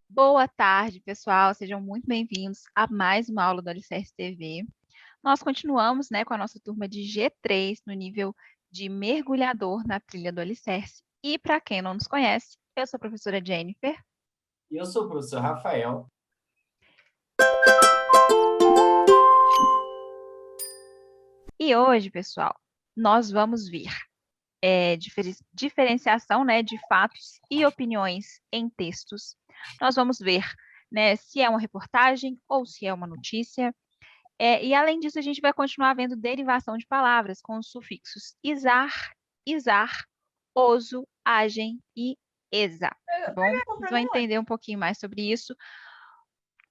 Boa tarde, pessoal. Sejam muito bem-vindos a mais uma aula do Alicerce TV. Nós continuamos, com a nossa turma de G3 no nível de mergulhador na trilha do Alicerce. E para quem não nos conhece, eu sou a professora Jennifer. E eu sou o professor Rafael. E hoje, pessoal, nós vamos ver diferenciação, de fatos e opiniões em textos. Nós vamos ver, se é uma reportagem ou se é uma notícia. E além disso, a gente vai continuar vendo derivação de palavras com os sufixos isar, isar, oso, agem e esa, tá bom? Vocês vão entender um pouquinho mais sobre isso.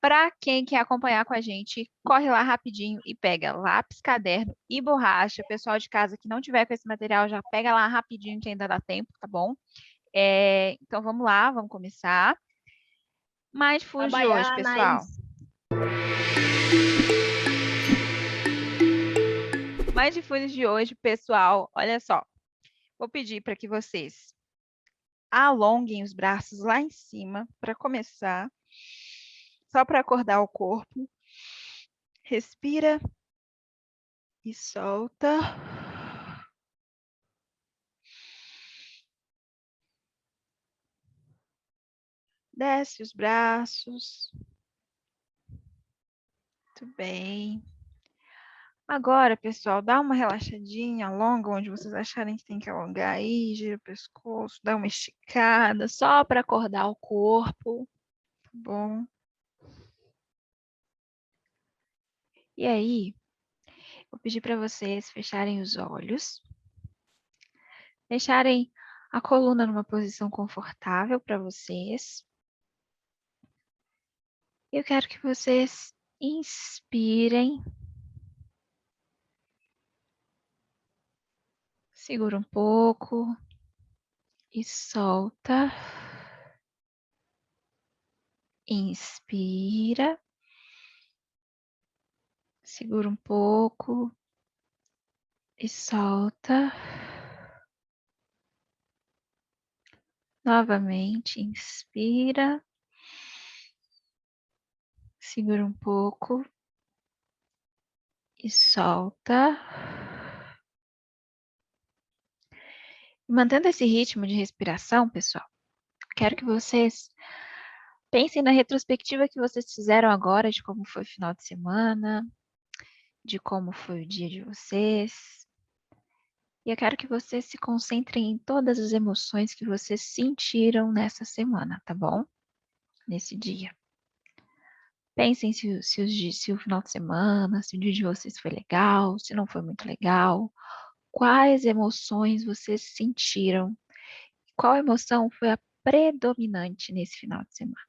Para quem quer acompanhar com a gente, corre lá rapidinho e pega lápis, caderno e borracha. Pessoal de casa que não tiver com esse material, já pega lá rapidinho que ainda dá tempo, tá bom? Então vamos lá, vamos começar. Mindfulness de hoje, pessoal. Mindfulness de hoje, pessoal, olha só. Vou pedir para que vocês alonguem os braços lá em cima para começar. Só para acordar o corpo. Respira e solta. Desce os braços. Muito bem. Agora, pessoal, dá uma relaxadinha, alonga onde vocês acharem que tem que alongar aí, gira o pescoço, dá uma esticada, só para acordar o corpo, tá bom? E aí, vou pedir para vocês fecharem os olhos, deixarem a coluna numa posição confortável para vocês. Eu quero que vocês inspirem. Segura um pouco e solta. Inspira. Segura um pouco e solta. Novamente, inspira. Segura um pouco e solta. Mantendo esse ritmo de respiração, pessoal, quero que vocês pensem na retrospectiva que vocês fizeram agora de como foi o final de semana, de como foi o dia de vocês. E eu quero que vocês se concentrem em todas as emoções que vocês sentiram nessa semana, tá bom? Nesse dia. Pensem se o final de semana, se o dia de vocês foi legal, se não foi muito legal. Quais emoções vocês sentiram? Qual emoção foi a predominante nesse final de semana?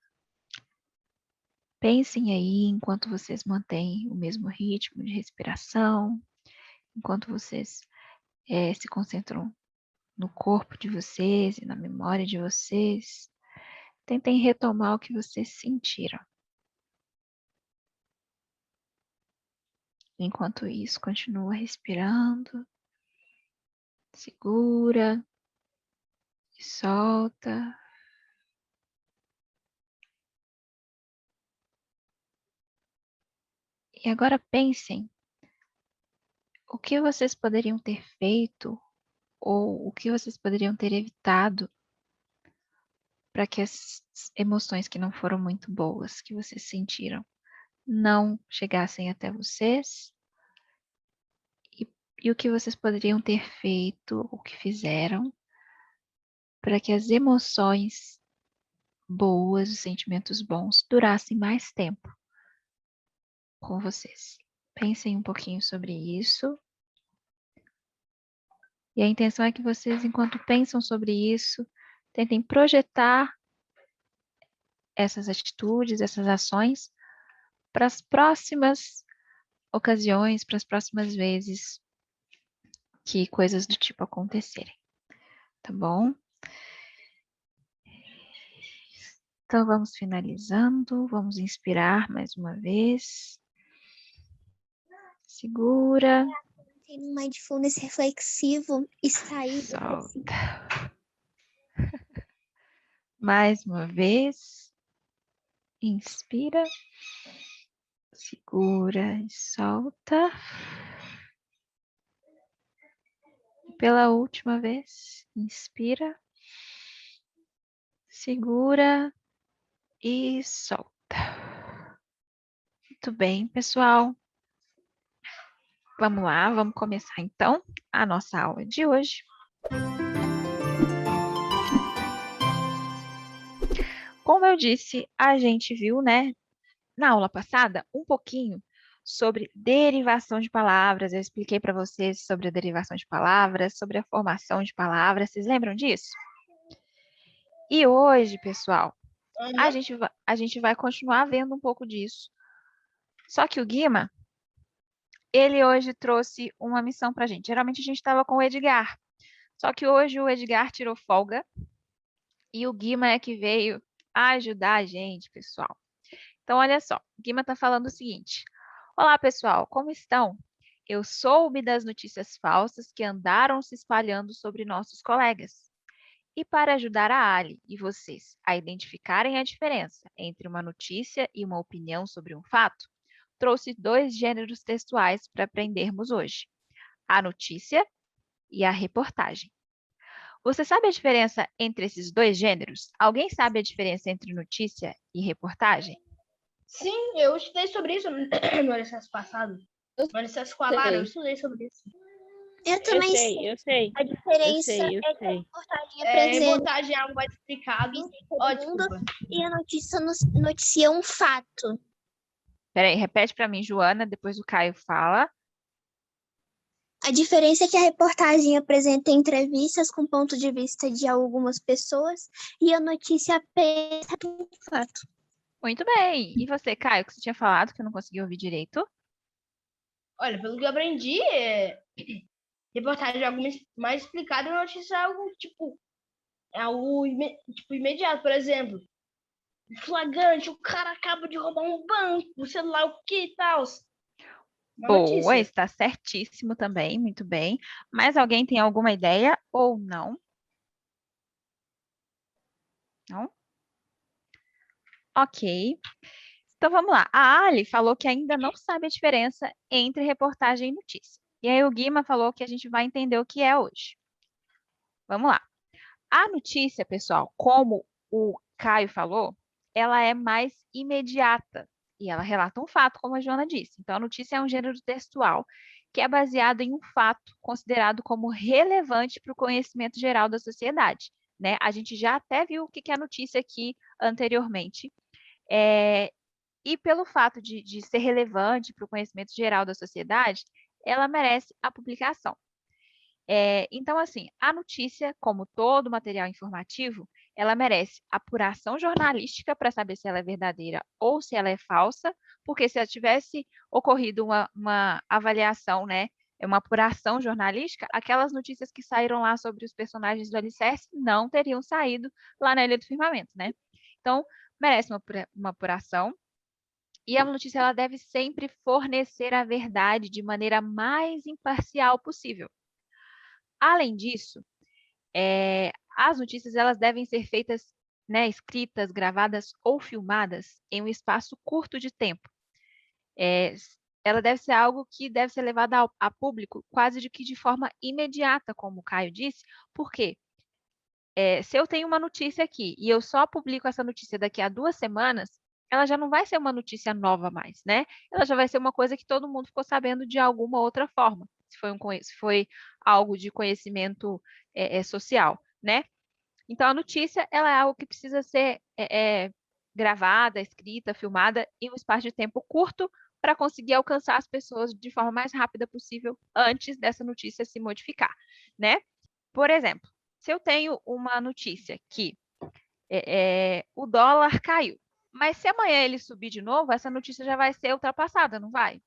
Pensem aí enquanto vocês mantêm o mesmo ritmo de respiração, enquanto vocês se concentram no corpo de vocês e na memória de vocês. Tentem retomar o que vocês sentiram. Enquanto isso, continua respirando, segura e solta. E agora pensem o que vocês poderiam ter feito ou o que vocês poderiam ter evitado para que as emoções que não foram muito boas que vocês sentiram não chegassem até vocês e o que vocês poderiam ter feito, o que fizeram para que as emoções boas, os sentimentos bons durassem mais tempo com vocês. Pensem um pouquinho sobre isso. E a intenção é que vocês, enquanto pensam sobre isso, tentem projetar essas atitudes, essas ações para as próximas ocasiões, para as próximas vezes que coisas do tipo acontecerem. Tá bom? Então, vamos finalizando. Vamos inspirar mais uma vez. Segura. Entrei no mindfulness reflexivo e saí. Solta. Mais uma vez. Inspira. Segura e solta. Pela última vez. Inspira. Segura e solta. Muito bem, pessoal. Vamos lá, vamos começar então a nossa aula de hoje. Como eu disse, a gente viu, né, na aula passada, um pouquinho sobre derivação de palavras. Eu expliquei para vocês sobre a derivação de palavras, sobre a formação de palavras. Vocês lembram disso? E hoje, pessoal, a gente vai continuar vendo um pouco disso. Só que o Guima, ele hoje trouxe uma missão para a gente. Geralmente a gente estava com o Edgar. Só que hoje o Edgar tirou folga e o Guima é que veio ajudar a gente, pessoal. Então, olha só, o Guima está falando o seguinte. Olá, pessoal, como estão? Eu soube das notícias falsas que andaram se espalhando sobre nossos colegas. E para ajudar a Ali e vocês a identificarem a diferença entre uma notícia e uma opinião sobre um fato, trouxe 2 gêneros textuais para aprendermos hoje: a notícia e a reportagem. Você sabe a diferença entre esses 2 gêneros? Alguém sabe a diferença entre notícia e reportagem? Sim, eu estudei sobre isso no alicerce passado. No alicerce escolar, eu estudei sobre isso. Eu também sei. Eu sei. A diferença Eu sei. é que a reportagem A apresenta reportagem é algo mais explicado. 20 Ó, segundos desculpa. e a notícia noticia um fato. Peraí, repete para mim, Joana, depois o Caio fala. A diferença é que a reportagem apresenta entrevistas com ponto de vista de algumas pessoas e a notícia apresenta um fato. Muito bem. E você, Caio, que você tinha falado que eu não consegui ouvir direito? Olha, pelo que eu aprendi, reportagem é algo mais explicado e notícia é algo tipo imediato. Por exemplo, flagrante, o cara acaba de roubar um banco, sei lá o que e tal. Boa, está certíssimo também, muito bem. Mas alguém tem alguma ideia ou não? Não? Ok. Então vamos lá. A Ali falou que ainda não sabe a diferença entre reportagem e notícia. E aí o Guima falou que a gente vai entender o que é hoje. Vamos lá. A notícia, pessoal, como o Caio falou, ela é mais imediata e ela relata um fato, como a Joana disse. Então, a notícia é um gênero textual que é baseado em um fato considerado como relevante para o conhecimento geral da sociedade, né? A gente já até viu o que é a notícia aqui anteriormente. E pelo fato de ser relevante para o conhecimento geral da sociedade, ela merece a publicação. Então, assim, a notícia, como todo material informativo, ela merece apuração jornalística para saber se ela é verdadeira ou se ela é falsa, porque se ela tivesse ocorrido uma avaliação, né, uma apuração jornalística, aquelas notícias que saíram lá sobre os personagens do Alicerce não teriam saído lá na Ilha do Firmamento, né? Então, merece uma apuração. E a notícia ela deve sempre fornecer a verdade de maneira mais imparcial possível. Além disso, as notícias elas devem ser feitas, né, escritas, gravadas ou filmadas em um espaço curto de tempo. Ela deve ser algo que deve ser levado a público quase de forma imediata, como o Caio disse, porque se eu tenho uma notícia aqui e eu só publico essa notícia daqui a 2 semanas, ela já não vai ser uma notícia nova mais, né? Ela já vai ser uma coisa que todo mundo ficou sabendo de alguma outra forma, se foi algo de conhecimento social, né? Então, a notícia, ela é algo que precisa ser gravada, escrita, filmada em um espaço de tempo curto para conseguir alcançar as pessoas de forma mais rápida possível antes dessa notícia se modificar, né? Por exemplo, se eu tenho uma notícia que o dólar caiu, mas se amanhã ele subir de novo, essa notícia já vai ser ultrapassada, não vai?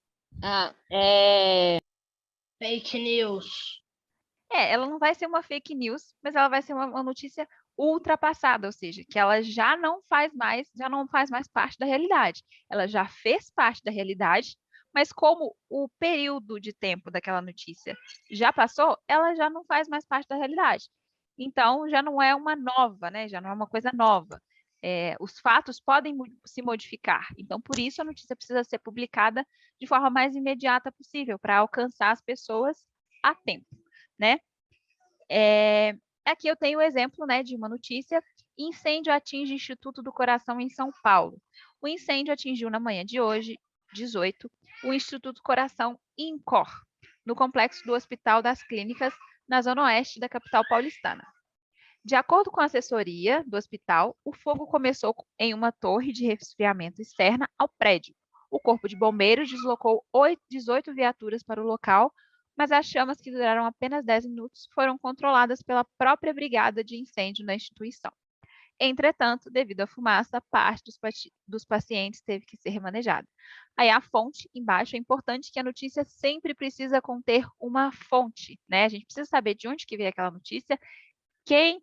Fake news. Ela não vai ser uma fake news, mas ela vai ser uma notícia ultrapassada, ou seja, que ela já não faz mais parte da realidade. Ela já fez parte da realidade, mas como o período de tempo daquela notícia já passou, ela já não faz mais parte da realidade. Então, já não é uma nova, né? Já não é uma coisa nova. Os fatos podem se modificar. Então, por isso, a notícia precisa ser publicada de forma mais imediata possível, para alcançar as pessoas a tempo, né? Aqui eu tenho o exemplo, né, de uma notícia: incêndio atinge Instituto do Coração em São Paulo. O incêndio atingiu na manhã de hoje, 18, o Instituto Coração INCOR, no complexo do Hospital das Clínicas, na zona oeste da capital paulistana. De acordo com a assessoria do hospital, o fogo começou em uma torre de resfriamento externa ao prédio. O Corpo de Bombeiros deslocou 18 viaturas para o local, mas as chamas, que duraram apenas 10 minutos, foram controladas pela própria brigada de incêndio da instituição. Entretanto, devido à fumaça, parte dos pacientes teve que ser remanejada. Aí a fonte, embaixo, é importante que a notícia sempre precisa conter uma fonte, né? A gente precisa saber de onde que veio aquela notícia, quem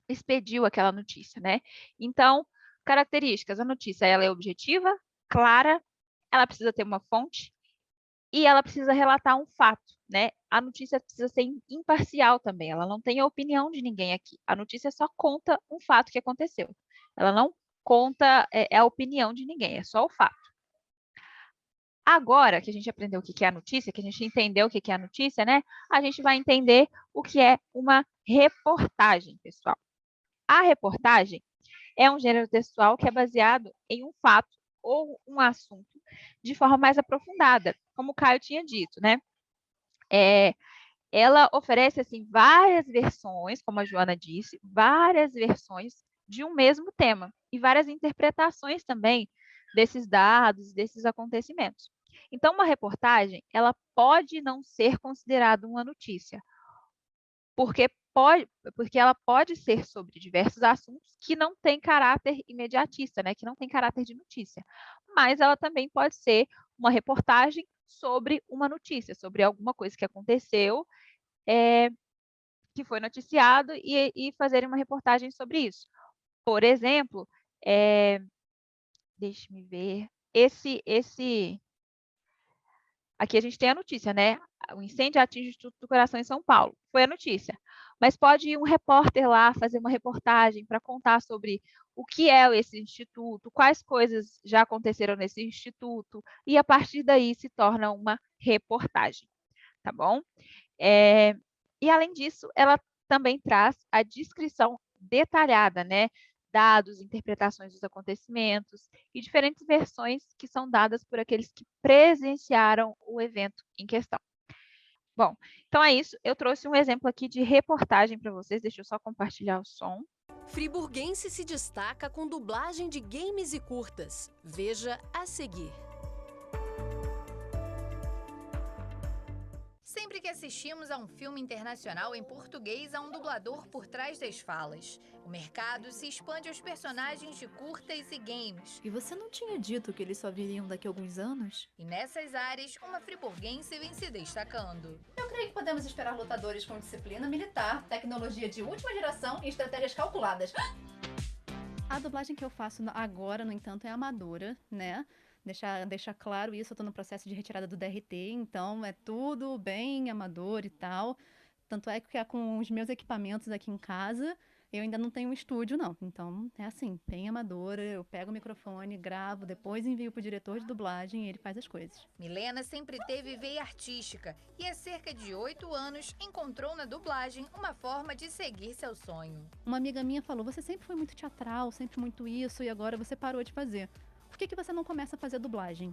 expediu aquela notícia, né? Então, características: a notícia ela é objetiva, clara, ela precisa ter uma fonte e ela precisa relatar um fato, né? A notícia precisa ser imparcial também, ela não tem a opinião de ninguém aqui. A notícia só conta um fato que aconteceu. Ela não conta a opinião de ninguém, é só o fato. Agora que a gente aprendeu o que é a notícia, que a gente entendeu o que é a notícia, né? A gente vai entender o que é uma reportagem, pessoal. A reportagem é um gênero textual que é baseado em um fato ou um assunto de forma mais aprofundada, como o Caio tinha dito, né? Ela oferece, assim, várias versões, como a Joana disse, várias versões de um mesmo tema e várias interpretações também desses dados, desses acontecimentos. Então, uma reportagem, ela pode não ser considerada uma notícia, porque ela pode ser sobre diversos assuntos que não têm caráter imediatista, né? Que não tem caráter de notícia. Mas ela também pode ser uma reportagem sobre uma notícia, sobre alguma coisa que aconteceu, que foi noticiado, e fazer uma reportagem sobre isso. Por exemplo, deixe-me ver, aqui a gente tem a notícia, né? O incêndio atinge o Instituto do Coração em São Paulo. Foi a notícia. Mas pode ir um repórter lá fazer uma reportagem para contar sobre o que é esse instituto, quais coisas já aconteceram nesse instituto, e a partir daí se torna uma reportagem, tá bom? E além disso, ela também traz a descrição detalhada, né? Dados, interpretações dos acontecimentos e diferentes versões que são dadas por aqueles que presenciaram o evento em questão. Bom, então é isso. Eu trouxe um exemplo aqui de reportagem para vocês. Deixa eu só compartilhar o som. Friburguense se destaca com dublagem de games e curtas. Veja a seguir. Sempre que assistimos a um filme internacional em português, há um dublador por trás das falas. O mercado se expande aos personagens de curtas e games. E você não tinha dito que eles só viriam daqui a alguns anos? E nessas áreas, uma friburguense vem se destacando. Eu creio que podemos esperar lutadores com disciplina militar, tecnologia de última geração e estratégias calculadas. A dublagem que eu faço agora, no entanto, é amadora, né? Deixar claro isso, eu tô no processo de retirada do DRT, então é tudo bem amador e tal. Tanto é que com os meus equipamentos aqui em casa, eu ainda não tenho um estúdio, não. Então é assim, bem amadora, eu pego o microfone, gravo, depois envio pro diretor de dublagem e ele faz as coisas. Milena sempre teve veia artística e há cerca de 8 anos encontrou na dublagem uma forma de seguir seu sonho. Uma amiga minha falou, você sempre foi muito teatral, sempre muito isso, e agora você parou de fazer. Por que você não começa a fazer dublagem?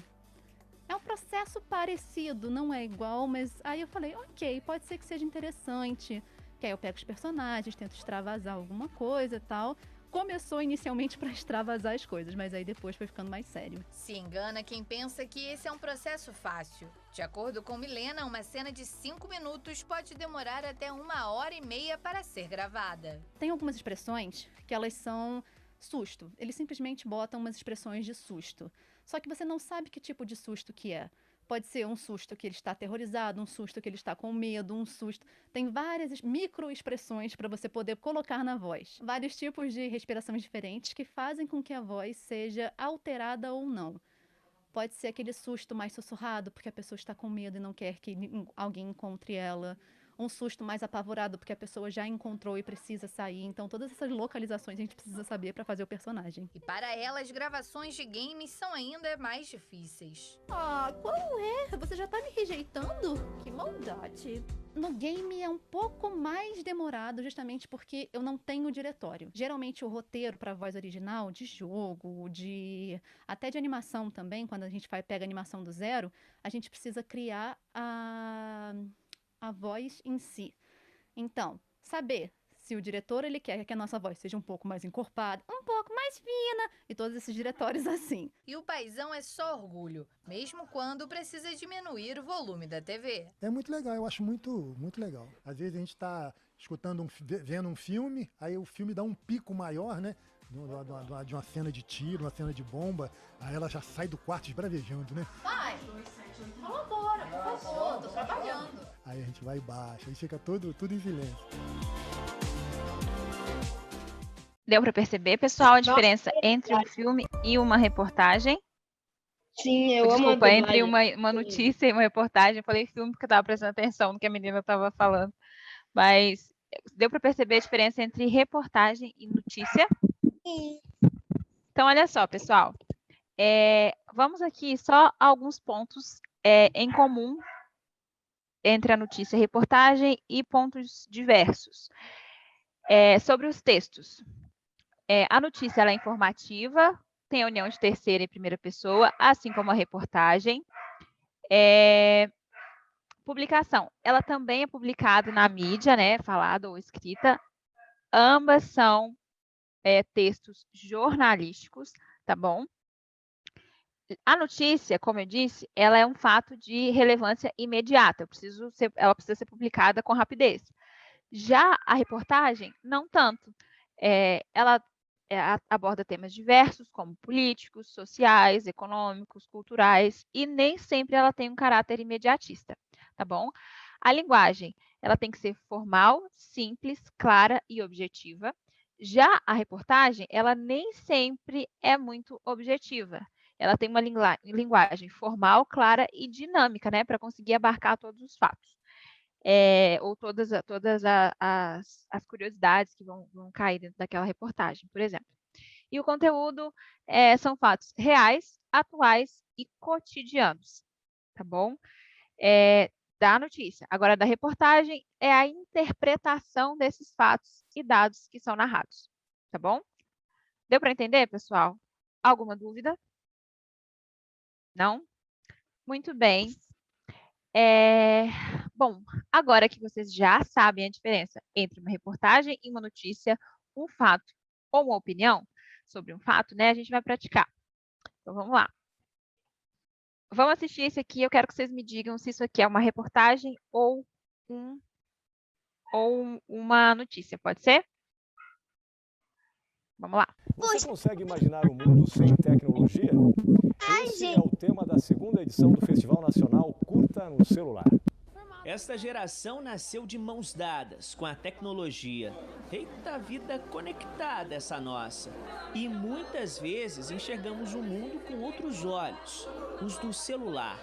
É um processo parecido, não é igual, mas aí eu falei, ok, pode ser que seja interessante. Que aí eu pego os personagens, tento extravasar alguma coisa e tal. Começou inicialmente para extravasar as coisas, mas aí depois foi ficando mais sério. Se engana quem pensa que esse é um processo fácil. De acordo com Milena, uma cena de 5 minutos pode demorar até 1h30 para ser gravada. Tem algumas expressões que elas são susto. Eles simplesmente botam umas expressões de susto. Só que você não sabe que tipo de susto que é. Pode ser um susto que ele está aterrorizado, um susto que ele está com medo, um susto... Tem várias microexpressões para você poder colocar na voz. Vários tipos de respirações diferentes que fazem com que a voz seja alterada ou não. Pode ser aquele susto mais sussurrado, porque a pessoa está com medo e não quer que alguém encontre ela. Um susto mais apavorado, porque a pessoa já encontrou e precisa sair. Então, todas essas localizações a gente precisa saber para fazer o personagem. E para elas, gravações de games são ainda mais difíceis. Ah, qual é? Você já tá me rejeitando? Que maldade. No game é um pouco mais demorado, justamente porque eu não tenho diretório. Geralmente o roteiro para voz original, de jogo, até de animação também, quando a gente pega a animação do zero, a gente precisa criar a voz em si. Então, saber se o diretor ele quer que a nossa voz seja um pouco mais encorpada, um pouco mais fina, e todos esses diretórios assim. E o paizão é só orgulho, mesmo quando precisa diminuir o volume da TV. É muito legal, eu acho muito, muito legal. Às vezes a gente está escutando, vendo um filme, aí o filme dá um pico maior, né? De uma cena de tiro, uma cena de bomba, aí ela já sai do quarto esbravejando, né? Pai, colabora, por favor, tô trabalhando. Aí a gente vai e baixa, aí fica tudo em silêncio. Deu para perceber, pessoal, a diferença entre um filme e uma reportagem? Sim, eu amo a Desculpa, entre dublagem. uma notícia e uma reportagem. Eu falei filme porque eu estava prestando atenção no que a menina estava falando. Mas deu para perceber a diferença entre reportagem e notícia? Sim. Então, olha só, pessoal. Vamos aqui só alguns pontos em comum entre a notícia e a reportagem e pontos diversos. Sobre os textos. A notícia ela é informativa, tem a união de terceira e primeira pessoa, assim como a reportagem. Publicação. Ela também é publicada na mídia, né, falada ou escrita. Ambas são textos jornalísticos, tá bom? A notícia, como eu disse, ela é um fato de relevância imediata. Ela precisa ser publicada com rapidez. Já a reportagem, não tanto. Ela aborda temas diversos, como políticos, sociais, econômicos, culturais, e nem sempre ela tem um caráter imediatista, tá bom? A linguagem, ela tem que ser formal, simples, clara e objetiva. Já a reportagem, ela nem sempre é muito objetiva. Ela tem uma linguagem formal, clara e dinâmica, né, para conseguir abarcar todos os fatos. Ou todas as curiosidades que vão cair dentro daquela reportagem, por exemplo. E o conteúdo são fatos reais, atuais e cotidianos, tá bom? Da notícia. Agora, da reportagem é a interpretação desses fatos e dados que são narrados, tá bom? Deu para entender, pessoal? Alguma dúvida? Não? Muito bem. Bom, agora que vocês já sabem a diferença entre uma reportagem e uma notícia, um fato ou uma opinião sobre um fato, né? A gente vai praticar. Então, vamos lá. Vamos assistir esse aqui. Eu quero que vocês me digam se isso aqui é uma reportagem ou uma notícia. Pode ser? Vamos lá. Você consegue imaginar um mundo sem tecnologia? Esse é o tema da segunda edição do Festival Nacional Curta no Celular. Esta geração nasceu de mãos dadas com a tecnologia. Eita vida conectada essa nossa. E muitas vezes enxergamos o mundo com outros olhos, os do celular.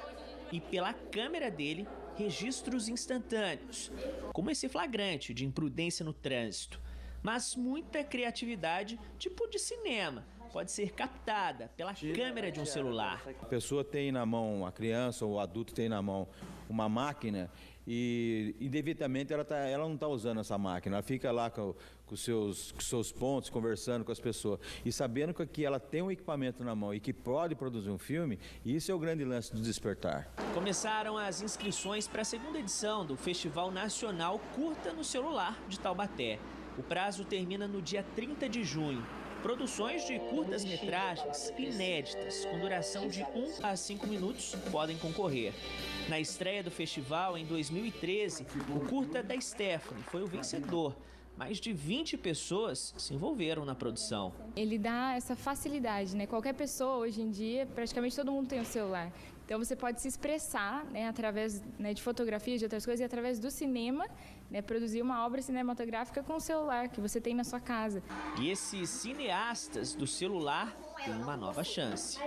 E pela câmera dele, registros instantâneos, como esse flagrante de imprudência no trânsito. Mas muita criatividade, tipo de cinema, pode ser captada pela câmera de um celular. A pessoa tem na mão, a criança ou o adulto tem na mão uma máquina e indevidamente ela não está usando essa máquina, ela fica lá com os seus pontos, conversando com as pessoas e sabendo que ela tem um equipamento na mão e que pode produzir um filme, isso é o grande lance do Despertar. Começaram as inscrições para a segunda edição do Festival Nacional Curta no Celular de Taubaté. O prazo termina no dia 30 de junho. Produções de curtas-metragens inéditas, com duração de 1 a 5 minutos, podem concorrer. Na estreia do festival, em 2013, o curta da Stephanie foi o vencedor. Mais de 20 pessoas se envolveram na produção. Ele dá essa facilidade, né? Qualquer pessoa, hoje em dia, praticamente todo mundo tem um celular. Então você pode se expressar, né, através, né, de fotografias, de outras coisas, e através do cinema, né, produzir uma obra cinematográfica com o celular que você tem na sua casa. E esses cineastas do celular tem uma nova chance.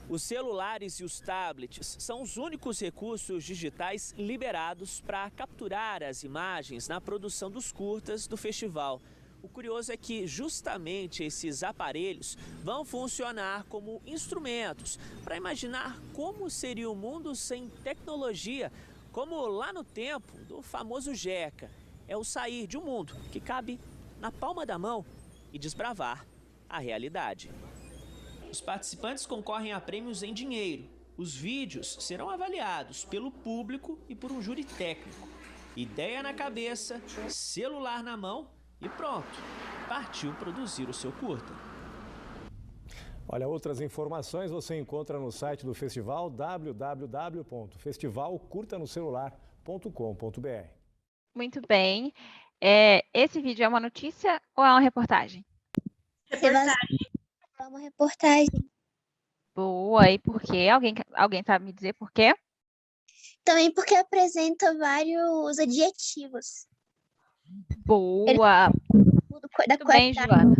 Os celulares e os tablets são os únicos recursos digitais liberados para capturar as imagens na produção dos curtas do festival. O curioso é que justamente esses aparelhos vão funcionar como instrumentos para imaginar como seria o mundo sem tecnologia, como lá no tempo do famoso Jeca. É o sair de um mundo que cabe na palma da mão e desbravar a realidade. Os participantes concorrem a prêmios em dinheiro. Os vídeos serão avaliados pelo público e por um júri técnico. Ideia na cabeça, celular na mão e pronto, partiu produzir o seu curta. Olha, outras informações você encontra no site do festival www.festivalcurtanocelular.com.br. Muito bem. Esse vídeo é uma notícia ou é uma reportagem? É uma reportagem. Boa, e por quê? Alguém sabe me dizer por quê? Também porque apresenta vários adjetivos. Boa. Muito bem, Joana.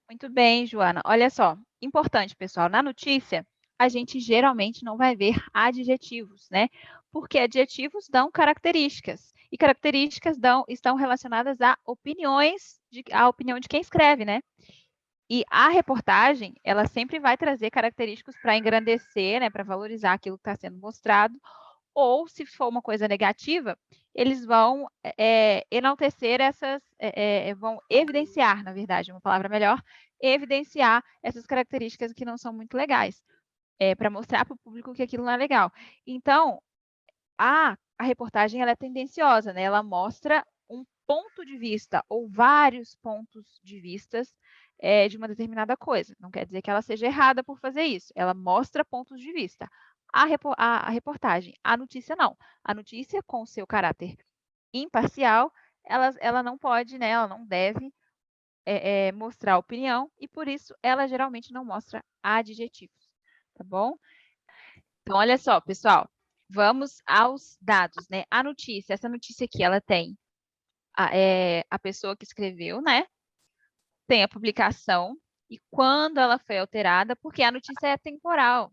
Muito bem, Joana. Olha só, importante, pessoal, na notícia, a gente geralmente não vai ver adjetivos, né? Porque adjetivos dão características. E características estão relacionadas a opiniões, a opinião de quem escreve, né? E a reportagem, ela sempre vai trazer característicos para engrandecer, né? Para valorizar aquilo que está sendo mostrado. Ou, se for uma coisa negativa, eles vão enaltecer vão evidenciar, na verdade, uma palavra melhor, evidenciar essas características que não são muito legais, para mostrar para o público que aquilo não é legal. Então, a reportagem ela é tendenciosa, né? Ela mostra um ponto de vista ou vários pontos de vistas de uma determinada coisa. Não quer dizer que ela seja errada por fazer isso. Ela mostra pontos de vista. A reportagem, a notícia não. A notícia, com o seu caráter imparcial, ela não pode, né? Ela não deve mostrar opinião e, por isso, ela geralmente não mostra adjetivos, tá bom? Então, olha só, pessoal. Vamos aos dados, né? A notícia, essa notícia aqui, ela tem a pessoa que escreveu, né? Tem a publicação e quando ela foi alterada, porque a notícia é temporal.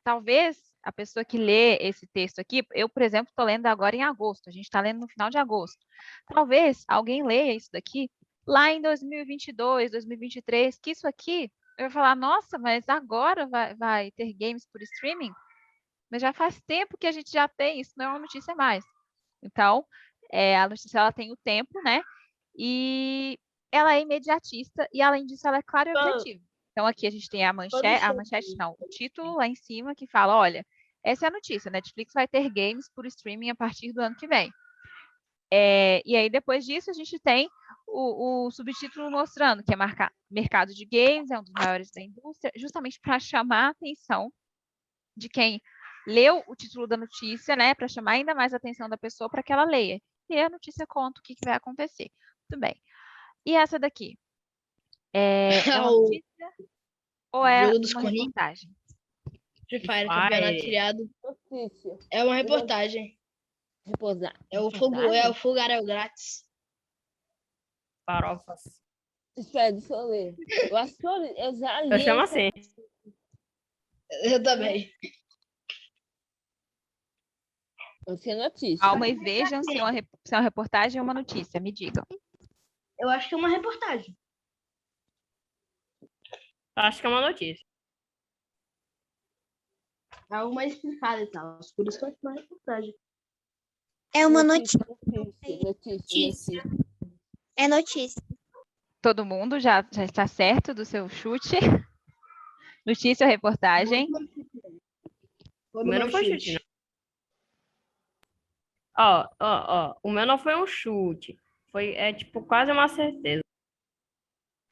Talvez a pessoa que lê esse texto aqui, eu, por exemplo, estou lendo agora em agosto, a gente está lendo no final de agosto. Talvez alguém leia isso daqui lá em 2022, 2023, que isso aqui, eu vou falar, nossa, mas agora vai ter games por streaming? Mas já faz tempo que a gente já tem, isso não é uma notícia mais. Então, a notícia ela tem o tempo, né? E ela é imediatista e, além disso, ela é clara e objetiva. Então, aqui a gente tem a manchete não, o título lá em cima que fala, olha, essa é a notícia, Netflix vai ter games por streaming a partir do ano que vem. E aí, depois disso, a gente tem o subtítulo mostrando que é mercado de games, é um dos maiores da indústria, justamente para chamar a atenção de quem leu o título da notícia, né, para chamar ainda mais a atenção da pessoa para que ela leia. E a notícia conta o que vai acontecer. Muito bem. E essa daqui? É uma notícia ou é uma reportagem? Free Fire, campeonato criado. É uma reportagem. É o fogaréu grátis. Farofas. Espera, deixa eu ler. Eu acho que eu já li. Eu chamo assim. Eu também. Eu sei notícia. Calma e vejam se é uma reportagem ou uma notícia. Me digam. Eu acho que é uma reportagem. Acho que é uma notícia. Algo mais explicado e tal. Por isso que eu acho uma reportagem. É uma notícia. Notícia. É notícia. Todo mundo já está certo do seu chute? Notícia ou reportagem? O meu não foi chute, não. Ó. O meu não foi um chute. Tipo quase uma certeza.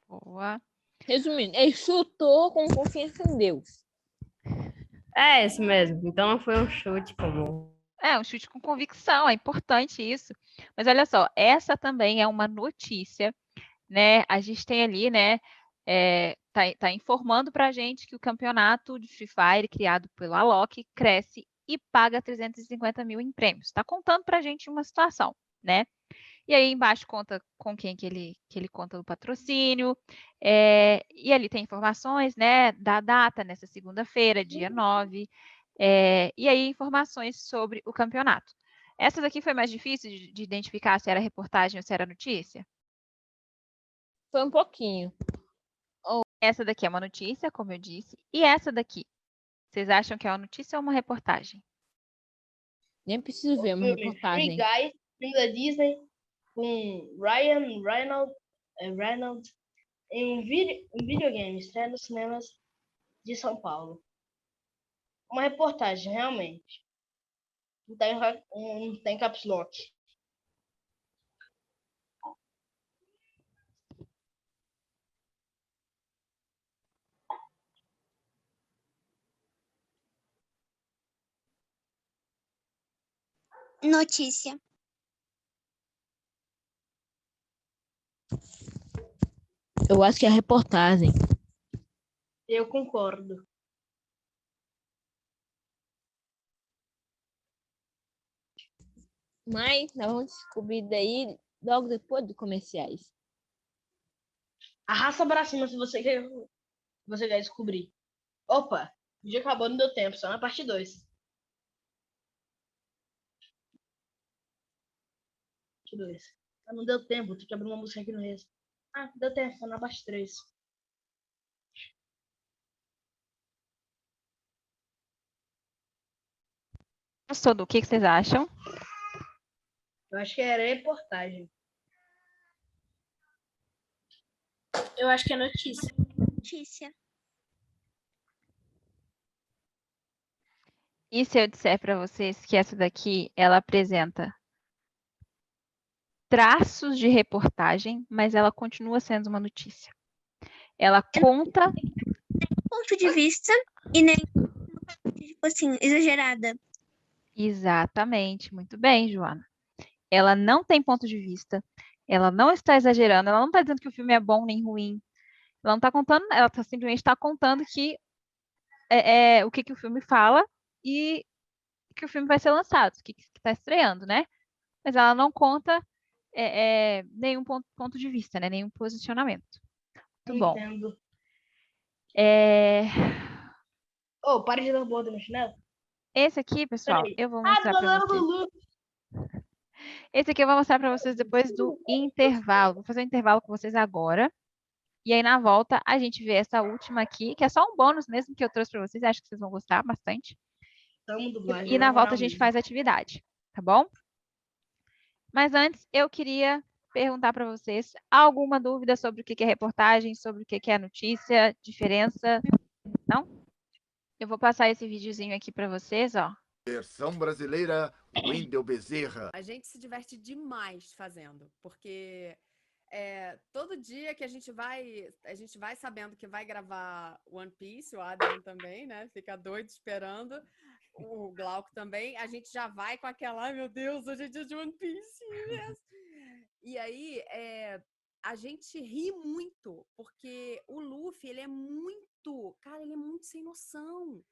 Boa. Resumindo, ele chutou com confiança em Deus. É esse mesmo. Então não foi um chute comum. É, um chute com convicção, é importante isso. Mas olha só, essa também é uma notícia, né? A gente tem ali, né? Tá informando para a gente que o campeonato de Free Fire, criado pelo Alok, cresce e paga 350 mil em prêmios. Está contando para a gente uma situação, né? E aí embaixo conta com quem que ele conta o patrocínio. E ali tem informações, né, da data, nessa segunda-feira, dia 9. E aí informações sobre o campeonato. Essa daqui foi mais difícil de identificar se era reportagem ou se era notícia? Foi um pouquinho. Essa daqui é uma notícia, como eu disse. E essa daqui? Vocês acham que é uma notícia ou uma reportagem? Nem preciso ver uma Filme reportagem. Free Guy, filme da Disney, com Ryan Reynolds, em um videogame, estreia nos cinemas de São Paulo. Uma reportagem, realmente. Não tem caps lock. Notícia. Eu acho que é reportagem. Eu concordo. Mas nós vamos descobrir daí logo depois dos comerciais. Arrasta pra cima se você quer descobrir. Opa, o dia acabou, não deu tempo, só na parte 2. Parte 2. Ah, não deu tempo, tem que abrir uma música aqui no resto. Ah, deu tempo, só na parte 3. Gostou do que vocês acham? Eu acho que era reportagem. Eu acho que é notícia. Notícia. E se eu disser para vocês que essa daqui, ela apresenta traços de reportagem, mas ela continua sendo uma notícia. Ela conta... Ponto de vista e nem, tipo assim, exagerada. Exatamente, muito bem, Joana. Ela não tem ponto de vista, ela não está exagerando, ela não está dizendo que o filme é bom nem ruim. Ela não está contando, ela simplesmente está contando que o que o filme fala e que o filme vai ser lançado, o que está estreando, né? Mas ela não conta nenhum ponto de vista, né? Nenhum posicionamento. Muito bom. Entendo. Oh, para de dar borda no chinelo. Esse aqui, pessoal, eu vou mostrar para vocês. Esse aqui eu vou mostrar para vocês depois do intervalo. Vou fazer um intervalo com vocês agora. E aí, na volta, a gente vê essa última aqui, que é só um bônus mesmo que eu trouxe para vocês. Acho que vocês vão gostar bastante. E na volta a gente faz a atividade, tá bom? Mas antes, eu queria perguntar para vocês alguma dúvida sobre o que é reportagem, sobre o que é notícia, diferença? Não? Eu vou passar esse videozinho aqui para vocês, ó. Versão brasileira, Wendel Bezerra. A gente se diverte demais fazendo, porque todo dia que a gente vai sabendo que vai gravar One Piece, o Adam também, né? Fica doido esperando. O Glauco também, a gente já vai com aquela, ai meu Deus, hoje é dia de One Piece. E aí, a gente ri muito, porque o Luffy, ele é muito sem noção.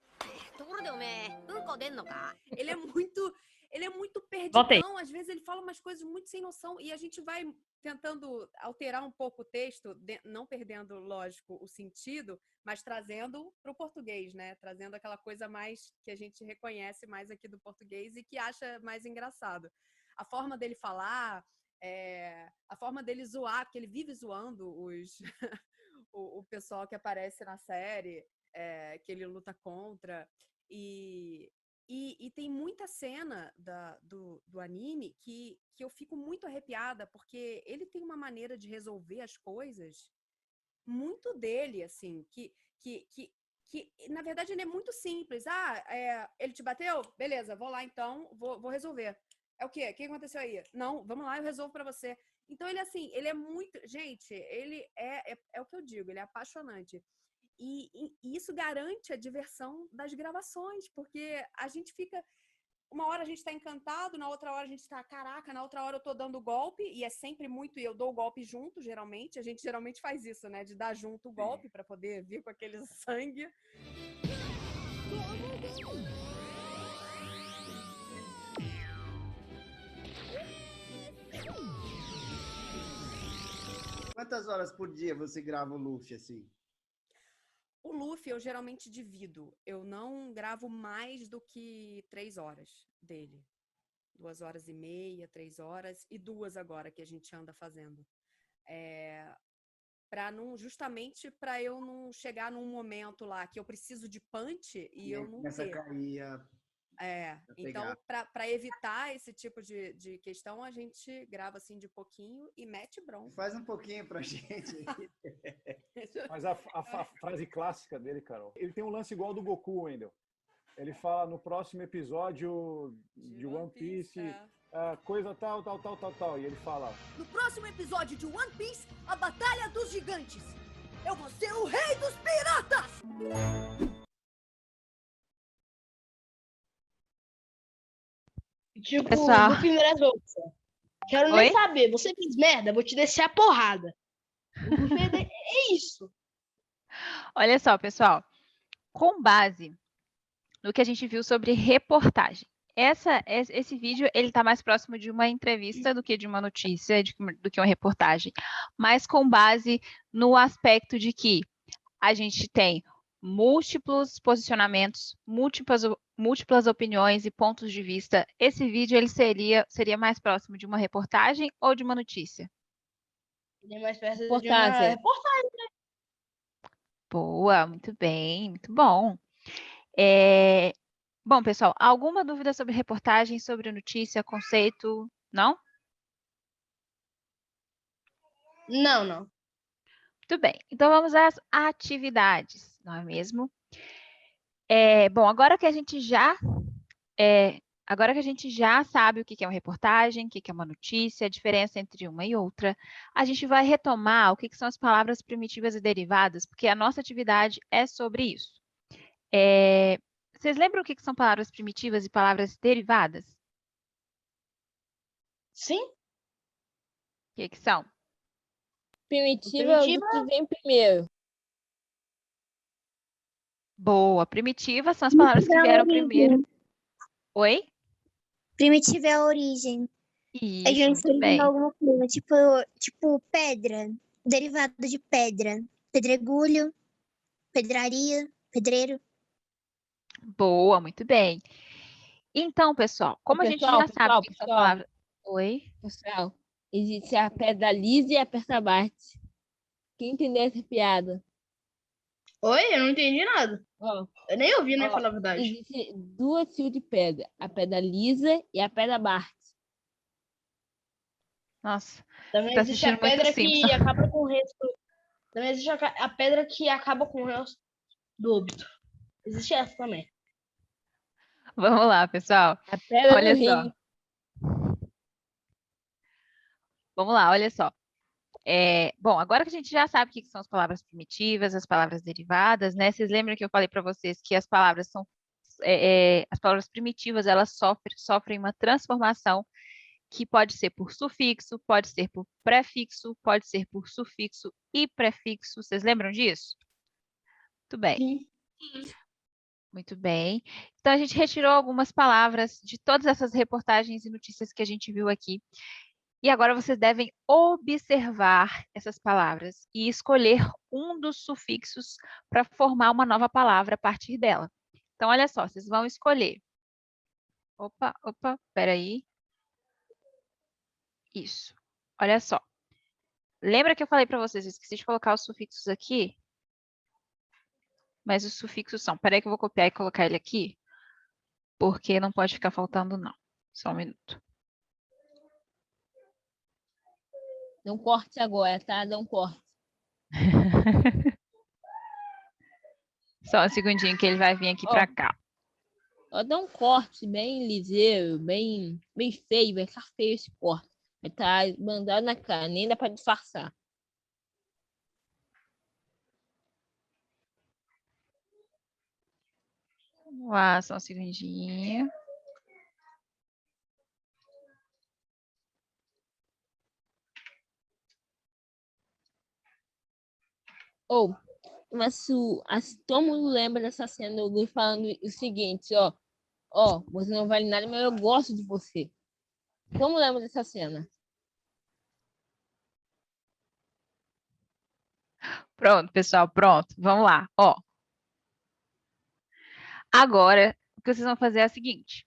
Ele é muito perdidão, às vezes ele fala umas coisas muito sem noção, e a gente vai tentando alterar um pouco o texto, não perdendo, lógico, o sentido, mas trazendo para o português, né? Trazendo aquela coisa mais que a gente reconhece mais aqui do português e que acha mais engraçado. A forma dele falar, a forma dele zoar, porque ele vive zoando o pessoal que aparece na série, que ele luta contra. E tem muita cena do anime que eu fico muito arrepiada, porque ele tem uma maneira de resolver as coisas muito dele, assim, que na verdade ele é muito simples. Ele te bateu? Beleza, vou lá então, vou resolver. É o quê? O que aconteceu aí? Não, vamos lá, eu resolvo pra você. Então ele, assim, ele é muito... Gente, ele é o que eu digo, ele é apaixonante. E isso garante a diversão das gravações, porque a gente fica... Uma hora a gente tá encantado, na outra hora a gente tá, caraca, na outra hora eu tô dando golpe, e é sempre muito, e eu dou o golpe junto, geralmente. A gente geralmente faz isso, né? De dar junto o golpe pra poder vir com aquele sangue. quantas horas por dia você grava o Luffy, assim? O Luffy eu geralmente divido. Eu não gravo mais do que 3 horas dele. 2h30, 3 horas e 2 agora que a gente anda fazendo. Justamente para eu não chegar num momento lá que eu preciso de punch e eu não Começa a ter. cair Então, para evitar esse tipo de questão, a gente grava assim de pouquinho e mete bronca. Faz um pouquinho pra gente. Mas a frase clássica dele, Carol, ele tem um lance igual do Goku, Wendel. Ele fala no próximo episódio de One Piece, coisa tal. E ele fala: no próximo episódio de One Piece, a Batalha dos Gigantes. Eu vou ser o rei dos piratas! Tipo, Pessoal. no primeiro jogo. Quero Oi? nem saber. Você fez merda, vou te descer a porrada. É isso. Olha só, pessoal. Com base no que a gente viu sobre reportagem. Esse vídeo ele está mais próximo de uma entrevista do que de uma notícia, do que uma reportagem. Mas com base no aspecto de que a gente tem múltiplos posicionamentos, múltiplas opiniões e pontos de vista. Esse vídeo ele seria mais próximo de uma reportagem ou de uma notícia? Ele é mais perto de uma Reportagem. reportagem, né? Boa, muito bem, muito bom. Bom, pessoal, alguma dúvida sobre reportagem, sobre notícia, conceito? Não? Não. Muito bem. Então vamos às atividades, não é mesmo? Bom, agora que a gente já sabe o que é uma reportagem, o que é uma notícia, a diferença entre uma e outra, a gente vai retomar o que são as palavras primitivas e derivadas, porque a nossa atividade é sobre isso. Vocês lembram o que são palavras primitivas e palavras derivadas? Sim. O que são? Primitiva é o do que vem primeiro. Boa. Primitiva são as palavras que vieram primeiro. Oi? Primitiva é a origem. Isso, A gente muito bem. alguma coisa, tipo pedra, derivado de pedra. Pedregulho, pedraria, pedreiro. Boa, muito bem. Então, pessoal, como a gente já sabe o que são palavras... Oi? Pessoal, existe a pedra lisa e a pedra bate. Quem entendeu essa piada? Oi? Eu não entendi nada. Eu nem ouvi, né, falar a verdade. Existem duas tipos de pedra. A pedra lisa e a pedra bate. Nossa, Também tá existe a assistindo muito pedra Simpson. que acaba com o resto. Também existe a pedra que acaba com o resto do óbito. Existe essa também. Vamos lá, pessoal. A pedra Olha do só. rim. Vamos lá, olha só. Bom, agora que a gente já sabe o que são as palavras primitivas, as palavras derivadas, né? Vocês lembram que eu falei para vocês que as palavras são... as palavras primitivas, elas sofrem uma transformação que pode ser por sufixo, pode ser por prefixo, pode ser por sufixo e prefixo. Vocês lembram disso? Muito bem. Sim. Muito bem. Então, a gente retirou algumas palavras de todas essas reportagens e notícias que a gente viu aqui. E agora vocês devem observar essas palavras e escolher um dos sufixos para formar uma nova palavra a partir dela. Então, olha só, vocês vão escolher. Opa, espera aí. Isso. Olha só. Lembra que eu falei para vocês, eu esqueci de colocar os sufixos aqui? Mas os sufixos são... Espera aí que eu vou copiar e colocar ele aqui, porque não pode ficar faltando, não. Só um minuto. Dá um corte agora, tá? Dá um corte. Só um segundinho que ele vai vir aqui para cá. Dá um corte bem ligeiro, bem feio. Vai ficar feio esse corte. Vai estar mandado na cara, nem dá para disfarçar. Vamos lá, só um segundinho. Mas todo mundo lembra dessa cena do Luffy falando o seguinte, você não vale nada, mas eu gosto de você. Como lembra dessa cena? Pronto, pessoal, pronto. Vamos lá. Ó. Agora, o que vocês vão fazer é o seguinte.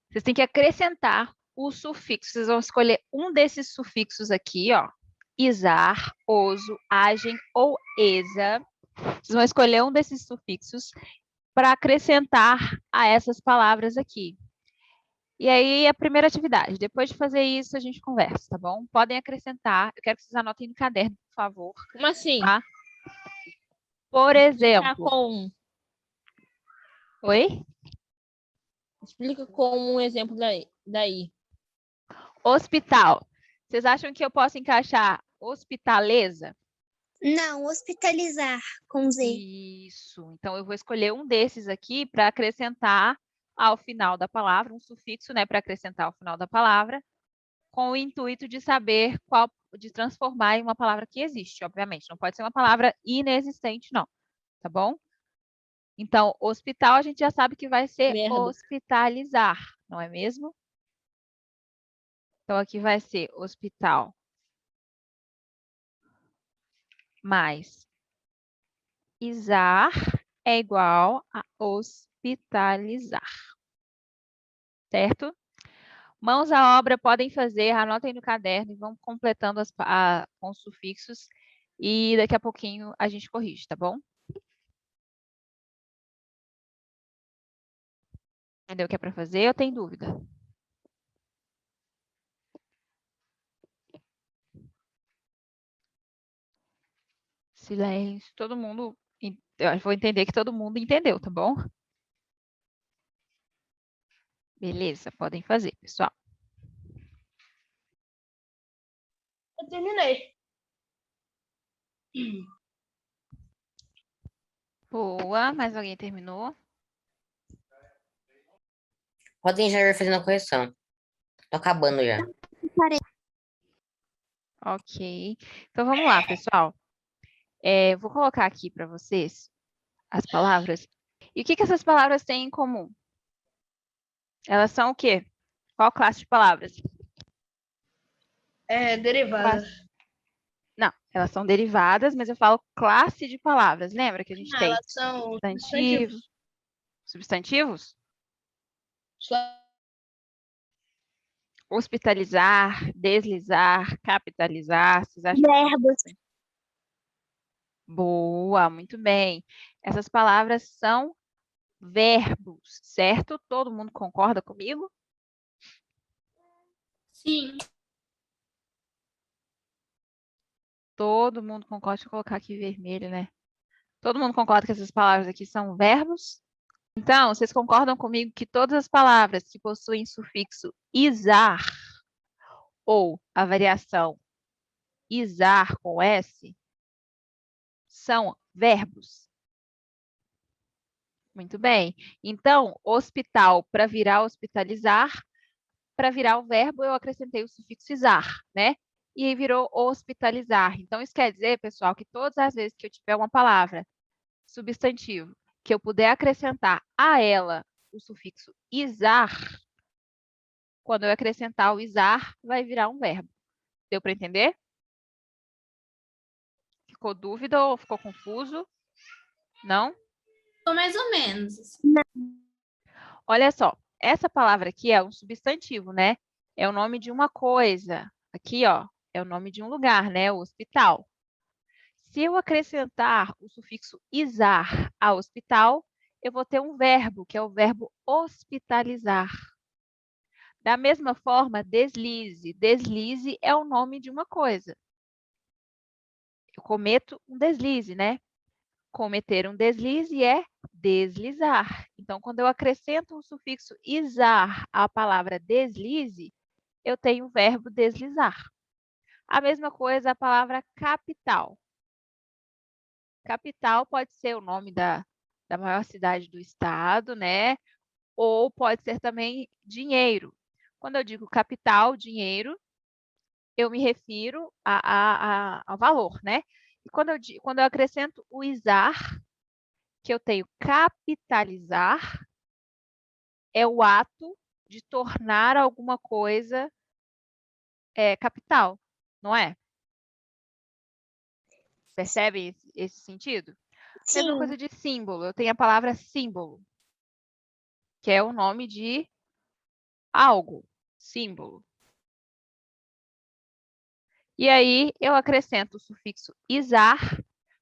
Vocês têm que acrescentar o sufixo. Vocês vão escolher um desses sufixos aqui, ó. Isar, oso, agem ou exa. Vocês vão escolher um desses sufixos para acrescentar a essas palavras aqui. E aí, a primeira atividade. Depois de fazer isso, a gente conversa, tá bom? Podem acrescentar. Eu quero que vocês anotem no caderno, por favor. Como assim? Tá? Por exemplo. Com... Oi? Explica com um exemplo daí. Hospital. Vocês acham que eu posso encaixar hospitaleza? Não, hospitalizar, com Z. Isso. Então, eu vou escolher um desses aqui para acrescentar ao final da palavra, um sufixo, né, para acrescentar ao final da palavra, com o intuito de saber qual, de transformar em uma palavra que existe, obviamente. Não pode ser uma palavra inexistente, não. Tá bom? Então, hospital, a gente já sabe que vai ser hospitalizar, não é mesmo? Então, aqui vai ser hospital mais isar é igual a hospitalizar. Certo? Mãos à obra podem fazer, anotem no caderno e vão completando com os sufixos e daqui a pouquinho a gente corrige, tá bom? Entendeu o que é para fazer ou tem dúvida? Silêncio, todo mundo... Eu vou entender que todo mundo entendeu, tá bom? Beleza, podem fazer, pessoal. Eu terminei. Boa, mais alguém terminou? Podem já ir fazendo a correção. Tô acabando já. Ok. Então, vamos lá, pessoal. Vou colocar aqui para vocês as palavras. E o que essas palavras têm em comum? Elas são o quê? Qual classe de palavras? Derivadas. Não, elas são derivadas, mas eu falo classe de palavras. Lembra que a gente tem Elas são substantivos? Substantivos? Hospitalizar, deslizar, capitalizar. Vocês acham? Verbos. Boa, muito bem. Essas palavras são verbos, certo? Todo mundo concorda comigo? Sim. Todo mundo concorda. Deixa eu colocar aqui vermelho, né? Todo mundo concorda que essas palavras aqui são verbos? Então, vocês concordam comigo que todas as palavras que possuem sufixo isar ou a variação isar com S são verbos? Muito bem. Então, hospital, para virar hospitalizar, para virar o verbo, eu acrescentei o sufixo isar, né? E aí virou hospitalizar. Então, isso quer dizer, pessoal, que todas as vezes que eu tiver uma palavra substantivo, que eu puder acrescentar a ela o sufixo isar, quando eu acrescentar o isar, vai virar um verbo. Deu para entender? Ficou dúvida ou ficou confuso? Não? Ficou mais ou menos. Assim. Olha só, essa palavra aqui é um substantivo, né? É o nome de uma coisa. Aqui, ó, é o nome de um lugar, né? O hospital. Se eu acrescentar o sufixo isar a hospital, eu vou ter um verbo, que é o verbo hospitalizar. Da mesma forma, deslize. Deslize é o nome de uma coisa. Eu cometo um deslize, né? Cometer um deslize é deslizar. Então, quando eu acrescento um sufixo isar à palavra deslize, eu tenho o verbo deslizar. A mesma coisa a palavra capital. Capital pode ser o nome da maior cidade do estado, né? Ou pode ser também dinheiro. Quando eu digo capital, dinheiro, eu me refiro ao valor, né? E quando eu acrescento o isar, que eu tenho capitalizar, é o ato de tornar alguma coisa capital, não é? percebem esse sentido? Mesma Sim. coisa de símbolo. Eu tenho a palavra símbolo, que é o nome de algo, símbolo. E aí eu acrescento o sufixo izar,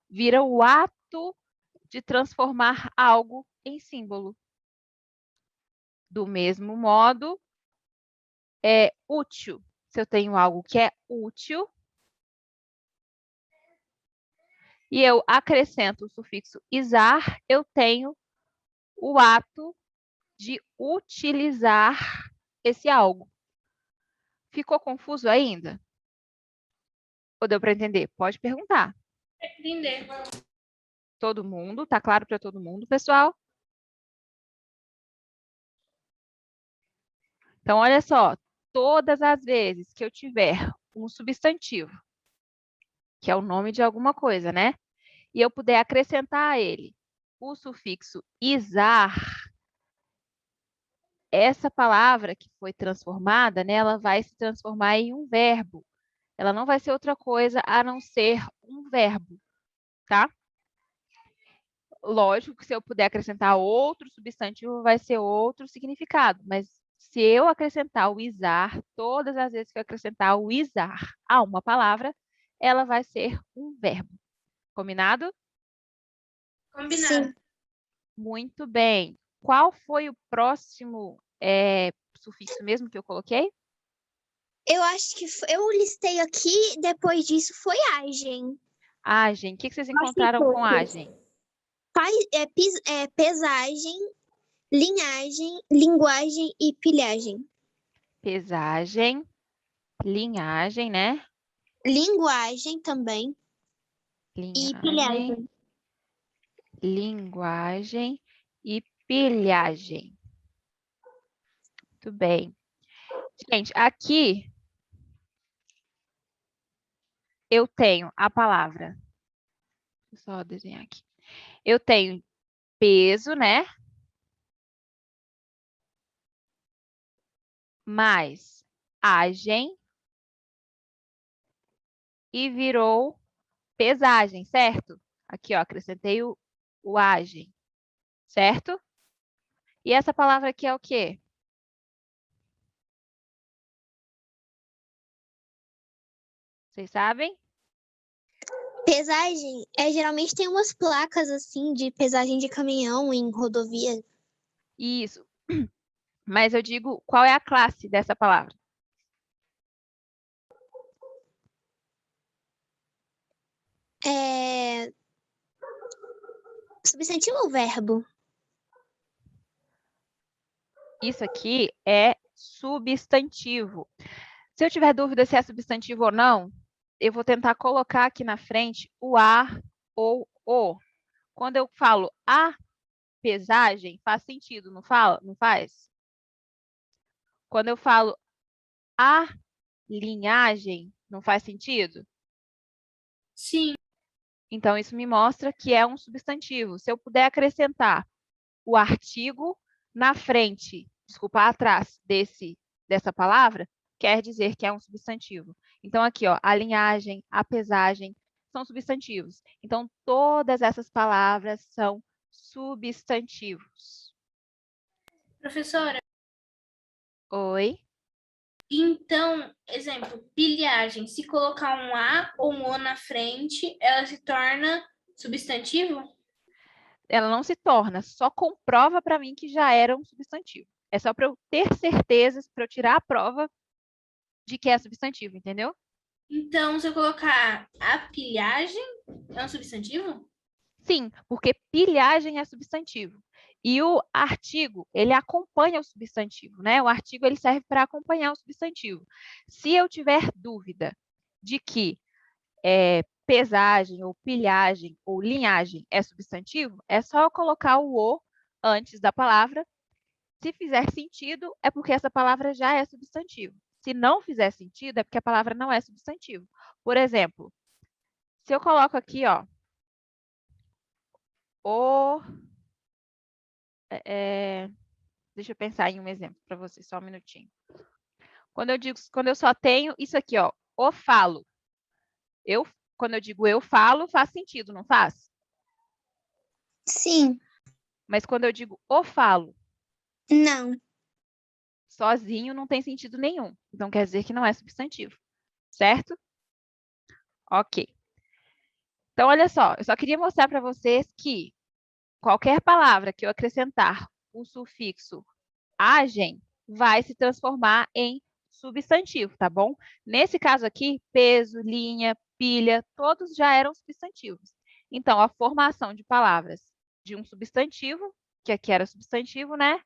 vira o ato de transformar algo em símbolo. Do mesmo modo, é útil. Se eu tenho algo que é útil, e eu acrescento o sufixo izar, eu tenho o ato de utilizar esse algo. Ficou confuso ainda? Ou deu para entender? Pode perguntar. Entender. Todo mundo? Tá claro para todo mundo, pessoal? Então, olha só. Todas as vezes que eu tiver um substantivo, que é o nome de alguma coisa, né? E eu puder acrescentar a ele o sufixo izar, essa palavra que foi transformada, né, ela vai se transformar em um verbo. Ela não vai ser outra coisa a não ser um verbo, tá? Lógico que se eu puder acrescentar outro substantivo, vai ser outro significado, mas se eu acrescentar o izar, todas as vezes que eu acrescentar o izar a uma palavra, ela vai ser um verbo. Combinado? Combinado. Sim. Muito bem. Qual foi o próximo sufixo mesmo que eu coloquei? Eu acho que eu listei aqui, depois disso foi agem. Agem. O que vocês encontraram com agem? Pesagem, linhagem, linguagem e pilhagem. Pesagem, linhagem, né? Linguagem também. E pilhagem. Linguagem e pilhagem. Muito bem. Gente, aqui eu tenho a palavra. Deixa eu só desenhar aqui. Eu tenho peso, né? Mais agem e virou pesagem, certo? Aqui, ó, acrescentei o agem, certo? E essa palavra aqui é o quê? Vocês sabem? Pesagem, geralmente tem umas placas assim de pesagem de caminhão em rodovia. Isso. Mas eu digo, qual é a classe dessa palavra? Substantivo ou verbo? Isso aqui é substantivo. Se eu tiver dúvida se é substantivo ou não, eu vou tentar colocar aqui na frente o a ou o. Quando eu falo a pesagem, faz sentido, não fala? Não faz? Quando eu falo a linhagem, não faz sentido? Sim. Então, isso me mostra que é um substantivo. Se eu puder acrescentar o artigo na frente, desculpa, atrás dessa palavra, quer dizer que é um substantivo. Então, aqui, ó, a linhagem, a pesagem, são substantivos. Então, todas essas palavras são substantivos. Professora, Oi? então, exemplo, pilhagem. Se colocar um A ou um O na frente, ela se torna substantivo? Ela não se torna, só comprova para mim que já era um substantivo. É só para eu ter certeza, para eu tirar a prova de que é substantivo, entendeu? Então, se eu colocar a pilhagem, é um substantivo? Sim, porque pilhagem é substantivo. E o artigo, ele acompanha o substantivo, né? O artigo, ele serve para acompanhar o substantivo. Se eu tiver dúvida de que pesagem, ou pilhagem, ou linhagem é substantivo, é só eu colocar o "o" antes da palavra. Se fizer sentido, é porque essa palavra já é substantivo. Se não fizer sentido, é porque a palavra não é substantivo. Por exemplo, se eu coloco aqui, ó, deixa eu pensar em um exemplo para vocês, só um minutinho. Quando eu só tenho isso aqui, ó, o falo. Eu quando eu digo eu falo, faz sentido, não faz? Sim. Mas quando eu digo o falo, Não. sozinho não tem sentido nenhum. Então quer dizer que não é substantivo, certo? Ok. Então, olha só, eu só queria mostrar para vocês que qualquer palavra que eu acrescentar o sufixo agem vai se transformar em substantivo, tá bom? Nesse caso aqui, peso, linha, pilha, todos já eram substantivos. Então, a formação de palavras de um substantivo, que aqui era substantivo, né?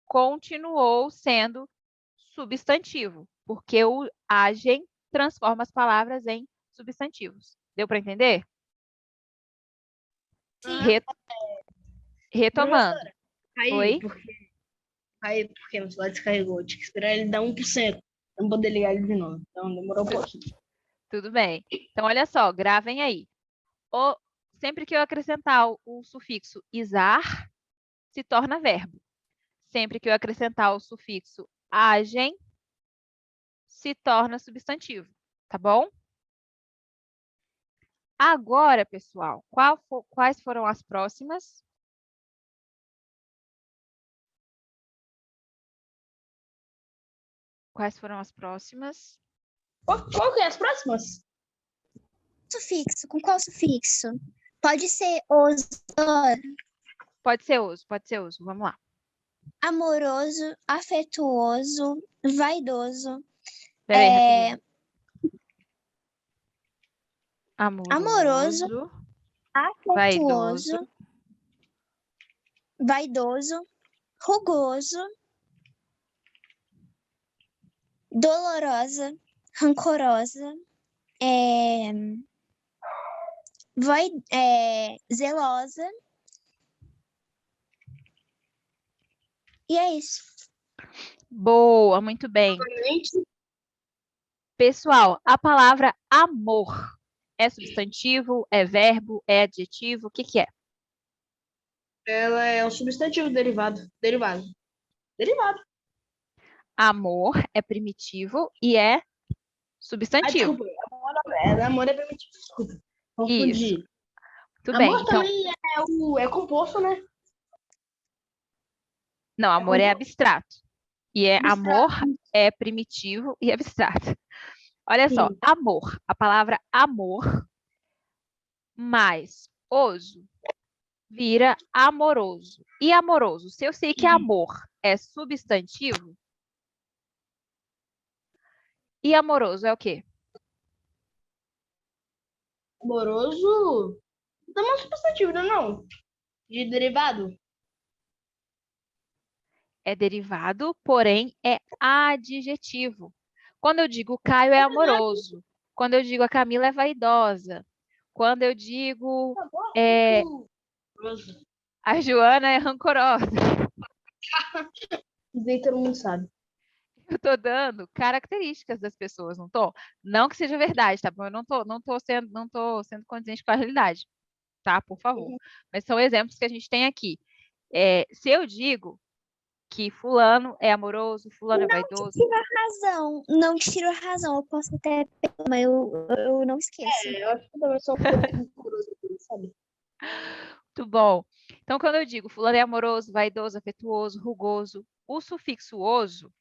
Continuou sendo substantivo, porque o agem transforma as palavras em substantivos. Deu para entender? Retomando. Oi? Porque meu celular descarregou. Tinha que esperar ele dar 1%. Não poder ligar ele de novo. Então demorou um pouquinho. Tudo bem. Então, olha só, gravem aí. Sempre que eu acrescentar o sufixo isar, se torna verbo. Sempre que eu acrescentar o sufixo agem, se torna substantivo. Tá bom? Agora, pessoal, quais foram as próximas? Quais foram as próximas? Qual que é as próximas? Sufixo. Com qual sufixo? Pode ser oso. Pode ser oso, pode ser oso. Vamos lá. Amoroso, afetuoso, vaidoso. Peraí, Amoroso, afetuoso, vaidoso, rugoso, dolorosa, rancorosa, zelosa. E é isso. Boa, muito bem. Pessoal, a palavra amor é substantivo, é verbo, é adjetivo? O que que é? Ela é um substantivo derivado. Derivado. Amor é primitivo e é substantivo. Desculpa. Amor é primitivo. Desculpa. Confundi. Isso. Tudo bem. Amor Então, também é composto, né? não, amor é abstrato. E amor é primitivo e abstrato. Olha só, amor. A palavra amor mais oso vira amoroso. E amoroso, se eu sei que amor é substantivo, e amoroso é o quê? Amoroso não é um substantivo, não. De derivado. É derivado, porém é adjetivo. Quando eu digo Caio é amoroso, quando eu digo a Camila é vaidosa, quando eu digo a Joana é rancorosa. Daí todo mundo sabe. Eu tô dando características das pessoas, não tô? Não que seja verdade, tá bom? Eu não tô sendo condizente com a realidade, tá? Por favor. Mas são exemplos que a gente tem aqui. Se eu digo que fulano é amoroso, fulano é vaidoso. Não tiro a razão. Eu posso até pegar, mas eu não esqueço. Eu acho que também sou um pouco sabe? Muito bom. Então, quando eu digo fulano é amoroso, vaidoso, afetuoso, rugoso, o sufixo oso,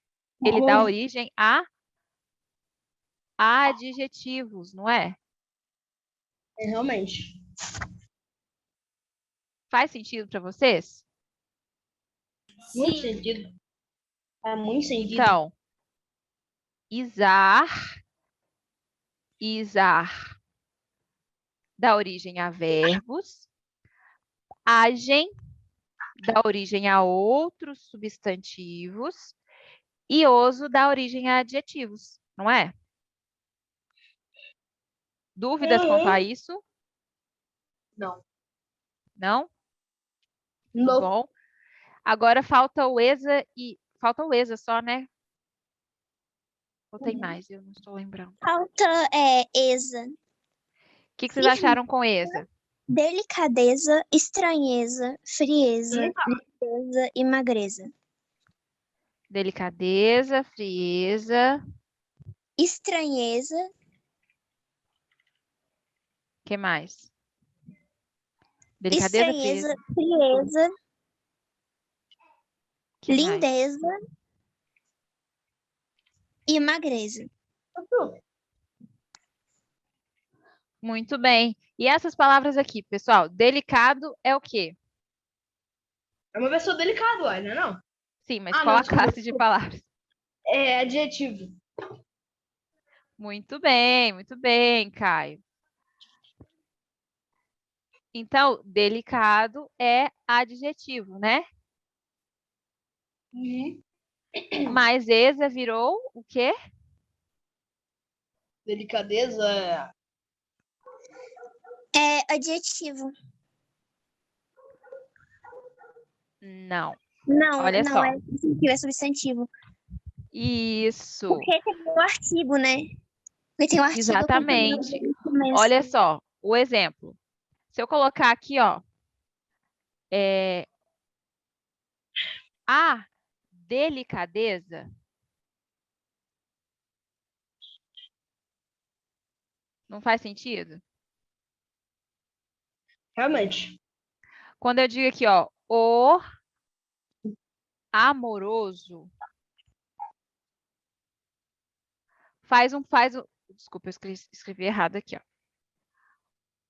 ele dá origem a adjetivos, não é? Realmente. Faz sentido para vocês? Muito sentido. Muito sentido. Então, isar dá origem a verbos, agem dá origem a outros substantivos e oso dá origem a adjetivos, não é? Dúvidas quanto a isso? Não. Não? Não. Bom. Agora falta o ESA só, né? Ou tem mais? Eu não estou lembrando. Falta ESA. O que vocês acharam com ESA? Delicadeza, estranheza, frieza, limpeza e magreza. Delicadeza, frieza. Estranheza. que mais? Delicadeza, Estranheza, frieza. frieza, Que mais? lindeza e magreza. Muito bem. E essas palavras aqui, pessoal, delicado é o quê? É uma pessoa delicada, ué, não é não? Sim, mas Ah, qual não, a desculpa, classe de desculpa. palavras? É adjetivo. Muito bem, Caio. Então, delicado é adjetivo, né? Uhum. Mas exa virou o quê? Delicadeza É adjetivo. Não. Não, Olha não só. é substantivo, é substantivo. Isso. Porque tem o artigo, né? Porque tem o artigo Exatamente. acompanhando. Olha só, o exemplo. Se eu colocar aqui, ó, a delicadeza, não faz sentido? Realmente. Quando eu digo aqui, ó, o amoroso, desculpa, eu escrevi errado aqui, ó.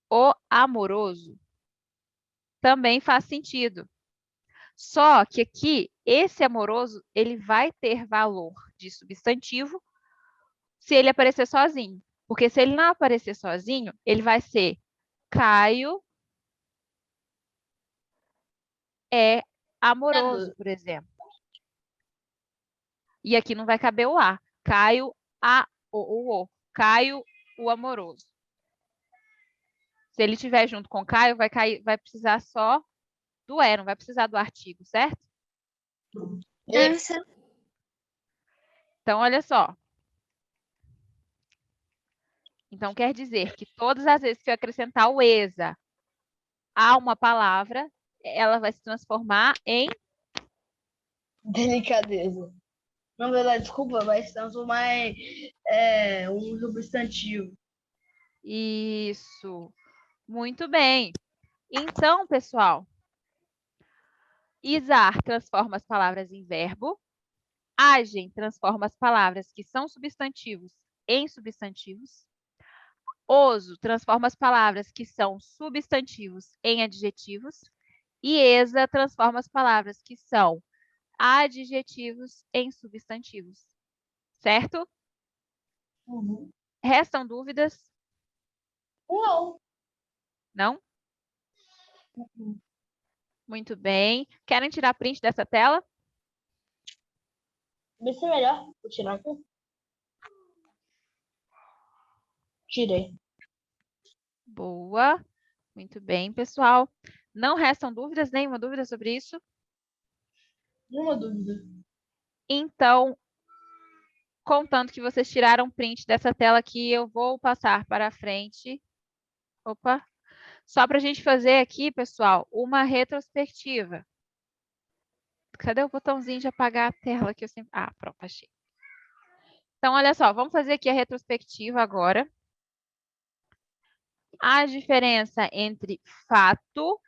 O amoroso também faz sentido. Só que aqui, esse amoroso, ele vai ter valor de substantivo se ele aparecer sozinho. Porque se ele não aparecer sozinho, ele vai ser Caio é amoroso, por exemplo. E aqui não vai caber o A. Caio, o. Caio, o amoroso. Se ele estiver junto com Caio, vai precisar só do E, não vai precisar do artigo, certo? Então, olha só. Então, quer dizer que todas as vezes que eu acrescentar o ESA a uma palavra, ela vai se transformar em Delicadeza. Na verdade, desculpa, vai se transformar em um substantivo. Isso. Muito bem. Então, pessoal, isar transforma as palavras em verbo. Agem transforma as palavras que são substantivos em substantivos. Oso transforma as palavras que são substantivos em adjetivos. E esa transforma as palavras que são adjetivos em substantivos. Certo? Uhum. Restam dúvidas? Não. Não? Uhum. Muito bem. Querem tirar print dessa tela? Vai ser melhor. Vou tirar aqui. Tirei. Boa. Muito bem, pessoal. Não restam dúvidas? Nenhuma dúvida sobre isso? Nenhuma dúvida. Então, contando que vocês tiraram print dessa tela aqui, eu vou passar para a frente. Opa! Só para a gente fazer aqui, pessoal, uma retrospectiva. Cadê o botãozinho de apagar a tela que eu sempre... Ah, pronto, achei. Então, olha só, vamos fazer aqui a retrospectiva agora. A diferença entre fato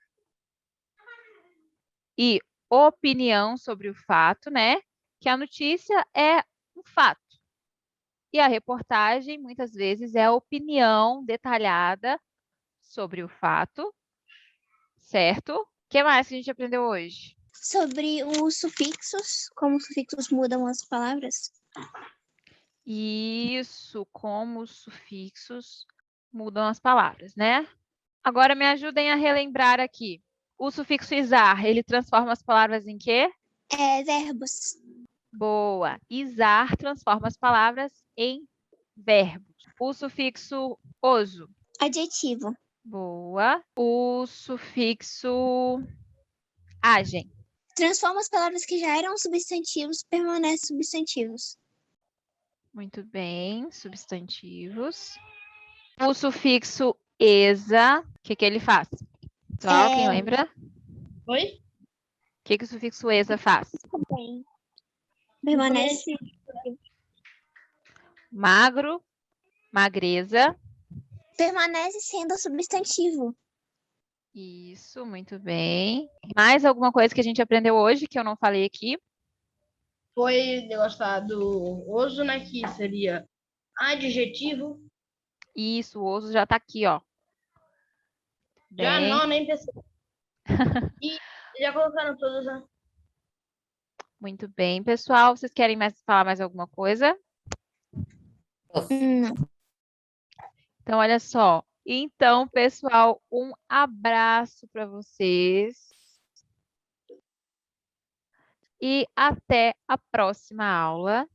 e opinião sobre o fato, né? Que a notícia é um fato. E a reportagem, muitas vezes, é a opinião detalhada sobre o fato, certo? O que mais que a gente aprendeu hoje? Sobre os sufixos, como os sufixos mudam as palavras. Isso, como os sufixos mudam as palavras, né? Agora me ajudem a relembrar aqui. O sufixo isar, ele transforma as palavras em quê? Verbos. Boa. Isar transforma as palavras em verbos. O sufixo oso. Adjetivo. Boa. O sufixo agem. Transforma as palavras que já eram substantivos, permanecem substantivos. Muito bem. Substantivos. O sufixo esa, o que ele faz? Pessoal, quem lembra? Oi? O que o sufixo esa faz? Também. Permanece. Magro, magreza. permanece sendo substantivo. Isso, muito bem. Mais alguma coisa que a gente aprendeu hoje que eu não falei aqui? Foi negócio lá do oso, né? Que seria adjetivo. Isso, o oso já tá aqui, ó. Já Bem. não, nem pensei. E já colocaram todas, né? Muito bem, pessoal. Vocês querem falar mais alguma coisa? Então, olha só. Então, pessoal, um abraço para vocês. E até a próxima aula.